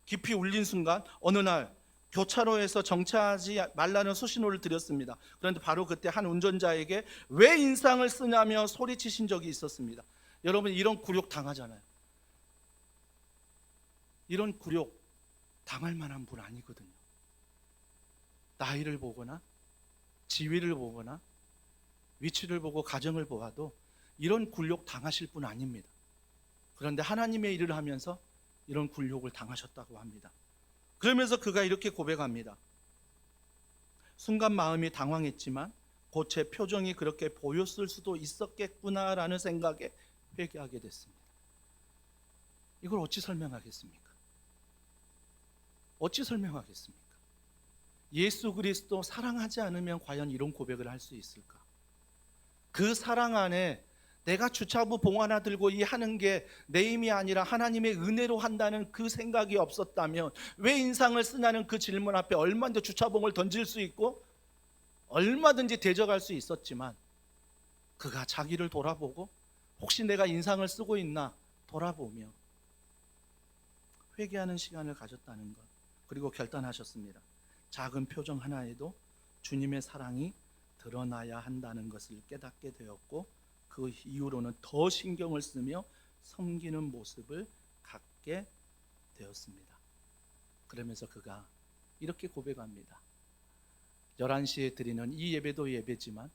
깊이 울린 순간 어느 날 교차로에서 정차하지 말라는 수신호를 드렸습니다. 그런데 바로 그때 한 운전자에게 왜 인상을 쓰냐며 소리치신 적이 있었습니다. 여러분, 이런 굴욕 당하잖아요. 이런 굴욕 당할 만한 분 아니거든요. 나이를 보거나 지위를 보거나 위치를 보고 가정을 보아도 이런 굴욕 당하실 분 아닙니다. 그런데 하나님의 일을 하면서 이런 굴욕을 당하셨다고 합니다. 그러면서 그가 이렇게 고백합니다. 순간 마음이 당황했지만 곧 제 표정이 그렇게 보였을 수도 있었겠구나라는 생각에 회개하게 됐습니다. 이걸 어찌 설명하겠습니까? 어찌 설명하겠습니까? 예수 그리스도 사랑하지 않으면 과연 이런 고백을 할 수 있을까? 그 사랑 안에 내가 주차부 봉 하나 들고 이 하는 게 내 힘이 아니라 하나님의 은혜로 한다는 그 생각이 없었다면 왜 인상을 쓰냐는 그 질문 앞에 얼마든지 주차봉을 던질 수 있고 얼마든지 대적할 수 있었지만 그가 자기를 돌아보고 혹시 내가 인상을 쓰고 있나 돌아보며 회개하는 시간을 가졌다는 것, 그리고 결단하셨습니다. 작은 표정 하나에도 주님의 사랑이 드러나야 한다는 것을 깨닫게 되었고, 그 이후로는 더 신경을 쓰며 섬기는 모습을 갖게 되었습니다. 그러면서 그가 이렇게 고백합니다. 11시에 드리는 이 예배도 예배지만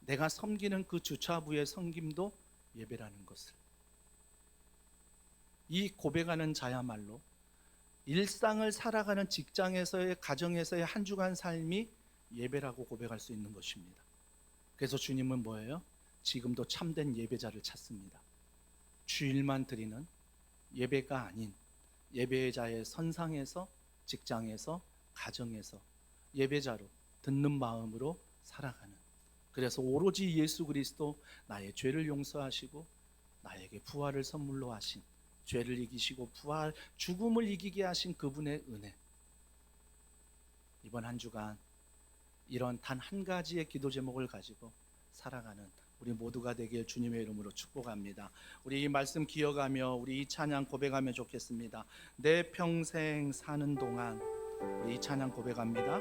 내가 섬기는 그 주차부의 섬김도 예배라는 것을. 이 고백하는 자야말로 일상을 살아가는 직장에서의, 가정에서의 한 주간 삶이 예배라고 고백할 수 있는 것입니다. 그래서 주님은 뭐예요? 지금도 참된 예배자를 찾습니다. 주일만 드리는 예배가 아닌 예배자의 선상에서, 직장에서, 가정에서 예배자로 듣는 마음으로 살아가는. 그래서 오로지 예수 그리스도, 나의 죄를 용서하시고 나에게 부활을 선물로 하신, 죄를 이기시고 부활, 죽음을 이기게 하신 그분의 은혜. 이번 한 주간 이런 단 한 가지의 기도 제목을 가지고 살아가는 우리 모두가 되길 주님의 이름으로 축복합니다. 우리 이 말씀 기억하며 우리 이 찬양 고백하면 좋겠습니다. 내 평생 사는 동안 우리 이 찬양 고백합니다.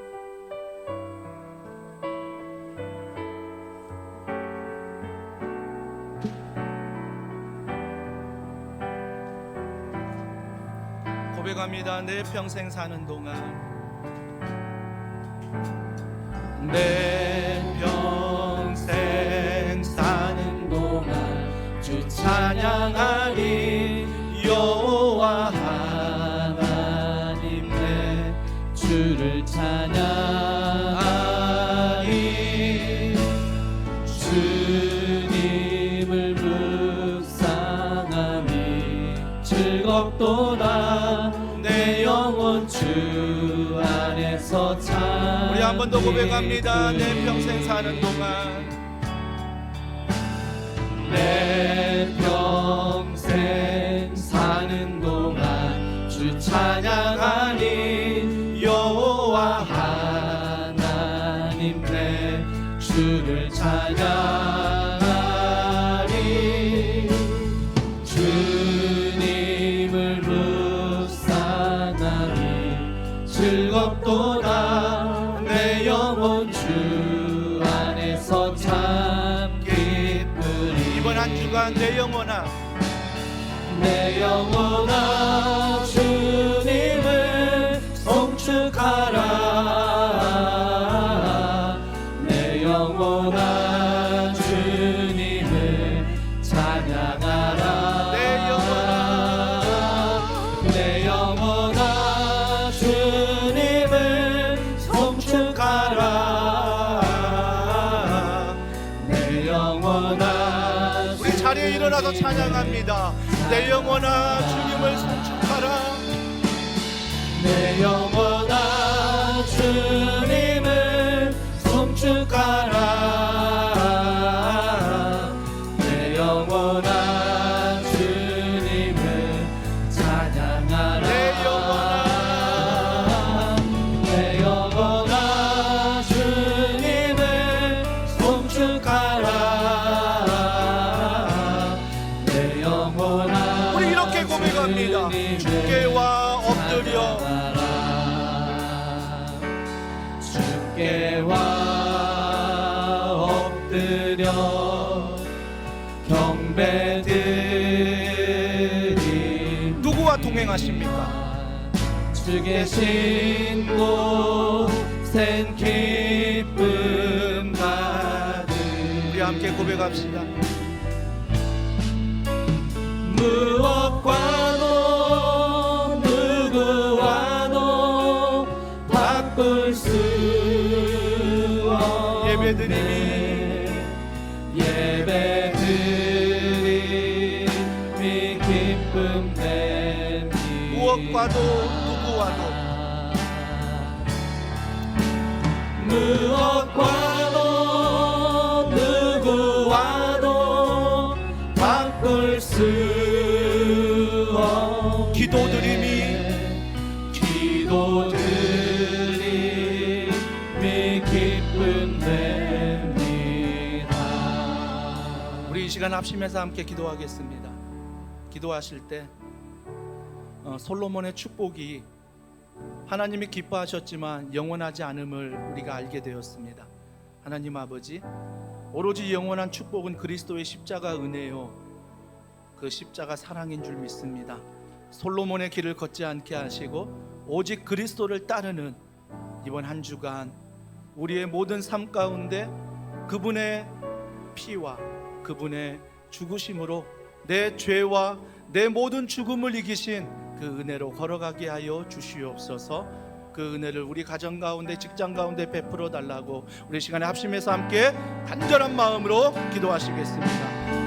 고백합니다. 내 평생 사는 동안, 내 평생 사는 동안 주 찬양하리. 여호와 하나님 내 주를 찬양하리. 주님을 묵상하니 즐겁도다. 내 영혼 주 안에서 찬. 우리 한 번 더 고백합니다. 내 평생 사는 동안, 내 평생 사는 동안 주 찬양하니. 여호와 하나님 내 주를 찬양하니. 주님을 묵상하니 즐겁도다. 내 영혼 주 안에서 참 기쁘리. 이번 한 주간 내 영혼아, 내 영혼아 주님을 송축하라. 내 영혼아 주님을 찬양하라. 내 영혼아, 내 영혼아 주님을 송축하라. 내 영혼아. 우리 자리에 일어나서 찬양합니다. 내 영혼아 주님을 송축하라. 내 영혼아 주님을 송축하라. 내 영혼아 주님을 찬양하라. 내 영혼아, 내 영혼아 주님을 송축하라. 내 영혼아. 우리 이렇게 고백합니다. 주께와 엎드려, 주께와 엎드려 경배드리. 누구와 동행하십니까? 주 계신 곳엔 기쁨 가득. 우리 함께 고백합시다. 무엇과도 누구와도 바꿀 수 없네. 예배드림이 기쁨 됨이. 무엇과도 누구와도, 무엇과도 누구와도 바꿀 수 없네. 기도드림이 기쁨 됩니다. 우리 이 시간 합심해서 함께 기도하겠습니다. 기도하실 때 솔로몬의 축복이 하나님이 기뻐하셨지만 영원하지 않음을 우리가 알게 되었습니다. 하나님 아버지, 오로지 영원한 축복은 그리스도의 십자가 은혜요, 그 십자가 사랑인 줄 믿습니다. 솔로몬의 길을 걷지 않게 하시고 오직 그리스도를 따르는 이번 한 주간 우리의 모든 삶 가운데 그분의 피와 그분의 죽으심으로 내 죄와 내 모든 죽음을 이기신 그 은혜로 걸어가게 하여 주시옵소서. 그 은혜를 우리 가정 가운데, 직장 가운데 베풀어 달라고 우리 시간에 합심해서 함께 간절한 마음으로 기도하시겠습니다.